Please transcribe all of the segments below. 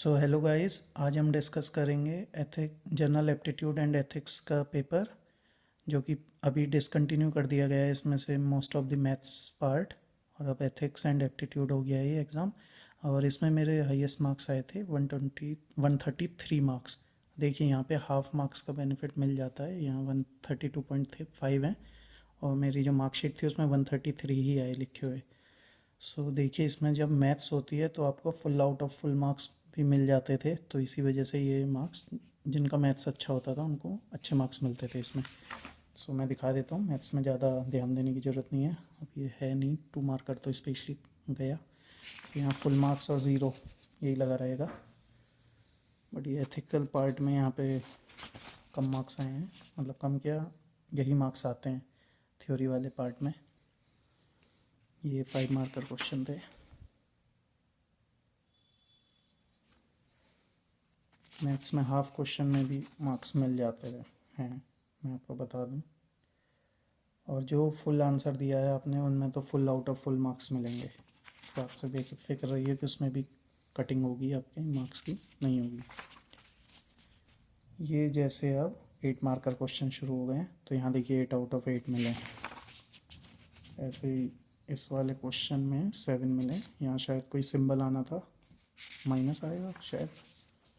So hello guys, आज हम discuss करेंगे जनरल एप्टीट्यूड एंड एथिक्स का पेपर, जो कि अभी डिसकंटिन्यू कर दिया गया है इसमें से most of the maths part, और अब एथिक्स एंड एप्टीट्यूड हो गया है ये एग्ज़ाम। और इसमें मेरे हाईएस्ट मार्क्स आए थे 133 मार्क्स। देखिए यहाँ पे हाफ मार्क्स का बेनिफिट मिल जाता है, यहाँ 132.5 है और मेरी जो मार्कशीट थी उसमें 133 ही आए लिखे हुए। सो देखिए, इसमें जब मैथ्स होती है तो आपको full out of full marks भी मिल जाते थे, तो इसी वजह से ये मार्क्स, जिनका मैथ्स अच्छा होता था उनको अच्छे मार्क्स मिलते थे इसमें। सो मैं दिखा देता हूँ, मैथ्स में ज़्यादा ध्यान देने की ज़रूरत नहीं है, अब ये है नहीं 2 मार्कर तो स्पेशली गया, तो यहाँ फुल मार्क्स और ज़ीरो यही लगा रहेगा। बट ये एथिकल पार्ट में यहाँ पे कम मार्क्स आए हैं, मतलब कम क्या, यही मार्क्स आते हैं थ्योरी वाले पार्ट में। ये 5 मार्कर क्वेश्चन थे। मैथ्स में हाफ क्वेश्चन में भी मार्क्स मिल जाते हैं, मैं आपको बता दूं। और जो फुल आंसर दिया है आपने उनमें तो full out of full marks मिलेंगे, इस बात से बेफिक्र रहिए कि उसमें भी कटिंग होगी, आपके मार्क्स की नहीं होगी। ये जैसे अब 8 मार्कर क्वेश्चन शुरू हो गए हैं, तो यहाँ देखिए 8 आउट ऑफ 8 मिले। ऐसे ही इस वाले क्वेश्चन में 7 मिले। यहाँ शायद कोई सिंबल आना था, माइनस आएगा शायद,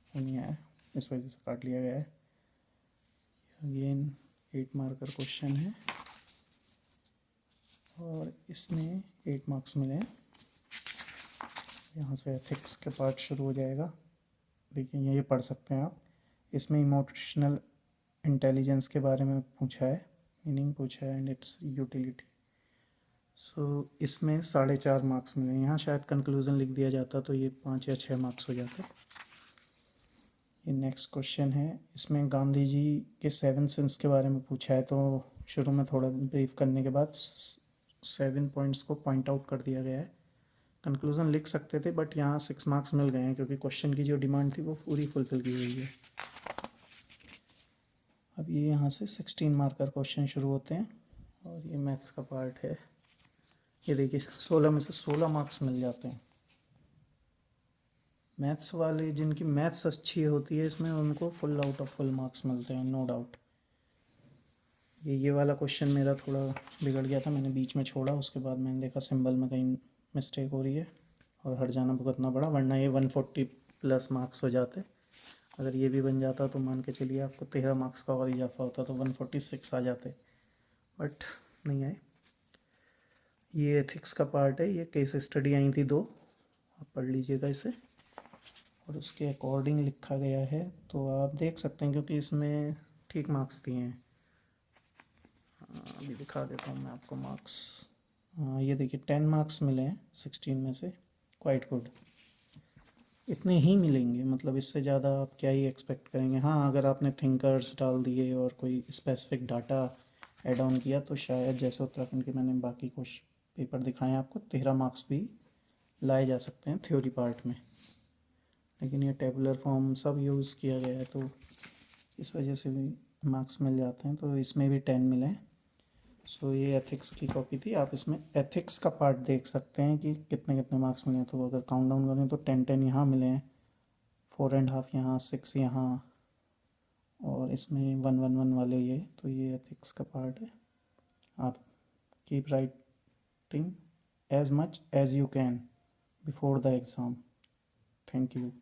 वो नहीं आया, इस वजह से काट लिया गया है। अगेन 8 मार्कर क्वेश्चन है और इसमें 8 मार्क्स मिले हैं। यहाँ से एथिक्स के पार्ट शुरू हो जाएगा। देखिए ये पढ़ सकते हैं आप, इसमें इमोशनल इंटेलिजेंस के बारे में पूछा है, मीनिंग पूछा है एंड इट्स यूटिलिटी। सो इसमें 4.5 मार्क्स मिले। यहाँ शायद कंक्लूजन लिख दिया जाता तो ये 5 या 6 मार्क्स हो जाते। ये नेक्स्ट क्वेश्चन है, इसमें गांधी जी के 7 सिंस के बारे में पूछा है, तो शुरू में थोड़ा ब्रीफ करने के बाद 7 पॉइंट्स को पॉइंट आउट कर दिया गया है। कंक्लूजन लिख सकते थे बट यहाँ 6 मार्क्स मिल गए हैं, क्योंकि क्वेश्चन की जो डिमांड थी वो पूरी फुलफिल की हुई है। अब ये यहाँ से 16 मार्कर क्वेश्चन शुरू होते हैं और ये मैथ्स का पार्ट है। ये देखिए 16 में से 16 मार्क्स मिल जाते हैं। मैथ्स वाले, जिनकी मैथ्स अच्छी होती है इसमें, उनको full out of full marks मिलते हैं, नो डाउट। ये वाला क्वेश्चन मेरा थोड़ा बिगड़ गया था, मैंने बीच में छोड़ा, उसके बाद मैंने देखा सिंबल में कहीं मिस्टेक हो रही है और हट जाना भुगतना पड़ा, वरना ये 140 प्लस मार्क्स हो जाते। अगर ये भी बन जाता तो मान के चलिए आपको 13 मार्क्स का और इजाफा होता, तो 146 आ जाते, बट नहीं आए। ये एथिक्स का पार्ट है, ये केस स्टडी आई थी 2, आप पढ़ लीजिएगा इसे, और उसके अकॉर्डिंग लिखा गया है, तो आप देख सकते हैं, क्योंकि इसमें ठीक मार्क्स दिए हैं। अभी दिखा देता हूँ मैं आपको मार्क्स। ये देखिए 10 मार्क्स मिले हैं 16 में से, क्वाइट गुड। इतने ही मिलेंगे, मतलब इससे ज़्यादा आप क्या ही एक्सपेक्ट करेंगे। हाँ, अगर आपने थिंकर्स डाल दिए और कोई स्पेसिफिक डाटा ऐड ऑन किया तो शायद, जैसे उत्तराखंड के मैंने बाकी कुछ पेपर दिखाए आपको, 13 मार्क्स भी लाए जा सकते हैं थ्योरी पार्ट में। लेकिन ये टेबुलर फॉर्म सब यूज़ किया गया है, तो इस वजह से भी मार्क्स मिल जाते हैं, तो इसमें भी 10 मिले हैं। सो ये एथिक्स की कॉपी थी, आप इसमें एथिक्स का पार्ट देख सकते हैं कि कितने कितने मार्क्स मिले हैं। तो अगर काउंट डाउन करें तो 10 यहाँ मिले हैं, 4.5 यहाँ, 6 यहाँ, और इसमें 1 1 1 वाले ये, तो ये एथिक्स का पार्ट है। आप keep writing as much as you can before the exam. Thank you.